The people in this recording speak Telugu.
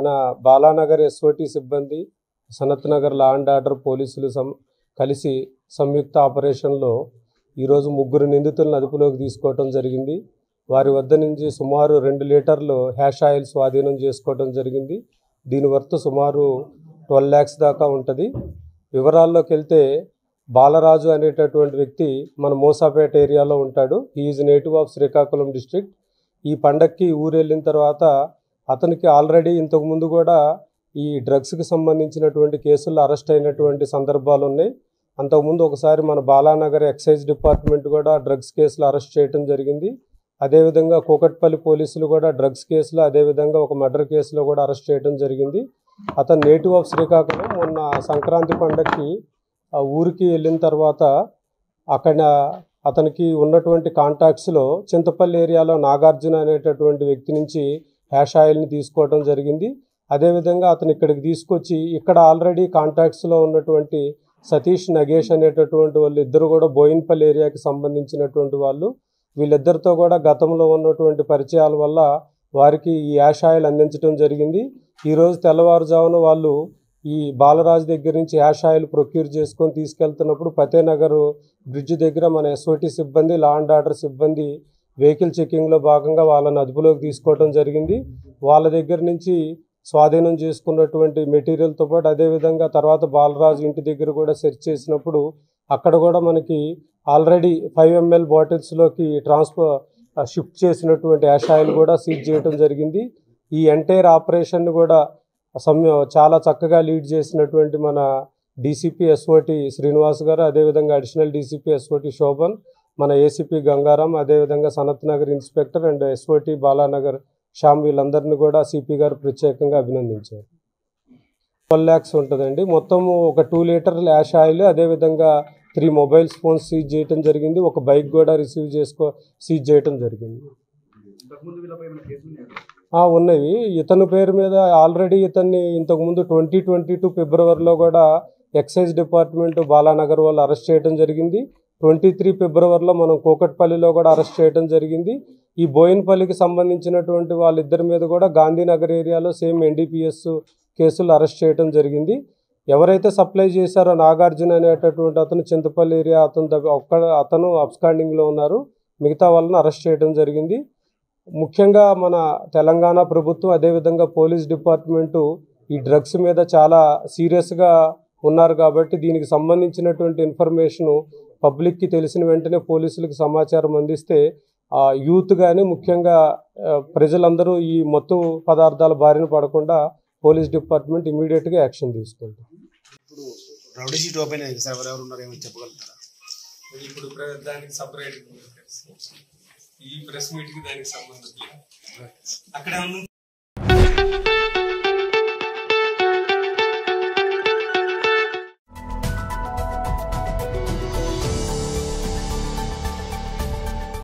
మన బాలానగర్ ఎస్ఓటి సిబ్బంది, Sanath Nagar law and order పోలీసులు కలిసి సంయుక్త ఆపరేషన్లో ఈరోజు 3 నిందితులను అదుపులోకి తీసుకోవడం జరిగింది. వారి వద్ద నుంచి సుమారు 2 లీటర్లు హ్యాష్ ఆయిల్ స్వాధీనం చేసుకోవడం జరిగింది. దీని వర్త్ సుమారు 12 lakhs దాకా ఉంటుంది. వివరాల్లోకి వెళ్తే బాలరాజు అనేటటువంటి వ్యక్తి మన మోసాపేట ఏరియాలో ఉంటాడు. He is native of Srikakulam district. ఈ పండక్కి ఊరు వెళ్ళిన తర్వాత అతనికి ఆల్రెడీ ఇంతకుముందు కూడా ఈ డ్రగ్స్కి సంబంధించినటువంటి కేసుల్లో అరెస్ట్ అయినటువంటి సందర్భాలు ఉన్నాయి. అంతకుముందు ఒకసారి మన బాలానగర్ ఎక్సైజ్ డిపార్ట్మెంట్ కూడా డ్రగ్స్ కేసులు అరెస్ట్ చేయడం జరిగింది. అదేవిధంగా కూకట్పల్లి పోలీసులు కూడా డ్రగ్స్ కేసులో, అదేవిధంగా ఒక మర్డర్ కేసులో కూడా అరెస్ట్ చేయడం జరిగింది. అతను నేటివ్ ఆఫ్ శ్రీకాకుళం. మొన్న సంక్రాంతి పండగకి ఆ ఊరికి వెళ్ళిన తర్వాత అక్కడ అతనికి ఉన్నటువంటి కాంటాక్ట్స్లో చింతపల్లి ఏరియాలో నాగార్జున అనేటటువంటి వ్యక్తి నుంచి హ్యాష్ ఆయిల్ని తీసుకోవడం జరిగింది. అదేవిధంగా అతను ఇక్కడికి తీసుకొచ్చి ఇక్కడ ఆల్రెడీ కాంటాక్ట్స్లో ఉన్నటువంటి సతీష్, నగేష్ అనేటటువంటి వాళ్ళు ఇద్దరు కూడా బోయిన్పల్లి ఏరియాకి సంబంధించినటువంటి వాళ్ళు. వీళ్ళిద్దరితో కూడా గతంలో ఉన్నటువంటి పరిచయాల వల్ల వారికి ఈ యాష్ ఆయిల్ అందించడం జరిగింది. ఈరోజు తెల్లవారుజామున వాళ్ళు ఈ బాలరాజు దగ్గర నుంచి యాష్ ఆయిల్ ప్రొక్యూర్ చేసుకొని తీసుకెళ్తున్నప్పుడు ఫతేనగర్ బ్రిడ్జ్ దగ్గర మన ఎస్ఓటి సిబ్బంది, లా అండ్ ఆర్డర్ సిబ్బంది వెహికల్ చెకింగ్లో భాగంగా వాళ్ళని అదుపులోకి తీసుకోవడం జరిగింది. వాళ్ళ దగ్గర నుంచి స్వాధీనం చేసుకున్నటువంటి మెటీరియల్తో పాటు అదేవిధంగా తర్వాత బాలరాజు ఇంటి దగ్గర కూడా సెర్చ్ చేసినప్పుడు అక్కడ కూడా మనకి ఆల్రెడీ 5 ml బాటిల్స్లోకి షిఫ్ట్ చేసినటువంటి యాష్ ఆయిల్ కూడా సీజ్ చేయడం జరిగింది. ఈ ఎంటైర్ ఆపరేషన్ కూడా చాలా చక్కగా లీడ్ చేసినటువంటి మన డీసీపీ ఎస్ఓటి శ్రీనివాస్ గారు, అదేవిధంగా అడిషనల్ డీసీపీ ఎస్ఓటి శోభన్, మన ఏసీపీ గంగారాం, అదేవిధంగా Sanath Nagar inspector and SOT Balanagar Shyam, వీళ్ళందరినీ కూడా సిపి గారు ప్రత్యేకంగా అభినందించారు. 12 lakhs ఉంటుందండి. మొత్తము ఒక 2 లీటర్ల యాష్ ఆయిల్, అదేవిధంగా 3 మొబైల్ ఫోన్స్ సీజ్ చేయడం జరిగింది. ఒక బైక్ కూడా సీజ్ చేయడం జరిగింది. ఉన్నాయి. ఇతని పేరు మీద ఆల్రెడీ ఇతన్ని ఇంతకుముందు 2022 ఫిబ్రవరిలో కూడా ఎక్సైజ్ డిపార్ట్మెంట్ బాలానగర్ వాళ్ళు అరెస్ట్ చేయడం జరిగింది. 23 ఫిబ్రవరిలో మనం కూకట్పల్లిలో కూడా అరెస్ట్ చేయడం జరిగింది. ఈ బోయిన్పల్లికి సంబంధించినటువంటి వాళ్ళిద్దరి మీద కూడా గాంధీనగర్ ఏరియాలో సేమ్ ఎన్డీపీఎస్ కేసులు అరెస్ట్ చేయడం జరిగింది. ఎవరైతే సప్లై చేశారో నాగార్జున అనేటటువంటి అతను చింతపల్లి ఏరియా అతను అబ్స్కాండింగ్లో ఉన్నారు. మిగతా వాళ్ళని అరెస్ట్ చేయడం జరిగింది. ముఖ్యంగా మన తెలంగాణ ప్రభుత్వం, అదేవిధంగా పోలీస్ డిపార్ట్మెంటు ఈ డ్రగ్స్ మీద చాలా సీరియస్గా ఉన్నారు కాబట్టి దీనికి సంబంధించినటువంటి ఇన్ఫర్మేషను పబ్లిక్కి తెలిసిన వెంటనే పోలీసులకు సమాచారం అందిస్తే యూత్ కానీ ముఖ్యంగా ప్రజలందరూ ఈ మత్తు పదార్థాల బారిన పడకుండా పోలీస్ డిపార్ట్మెంట్ ఇమీడియట్గా యాక్షన్ తీసుకుంటారు. ఇప్పుడు రౌడీ షీట్ ఓపెన్ అయ్యింది సార్, ఎవరెవరు ఉన్నారు ఏమని చెప్పగలుగుతారా? ఇప్పుడు దానికి సపరేట్ ఈ ప్రెస్ మీట్కి దానికి సంబంధం లేదు. అక్కడ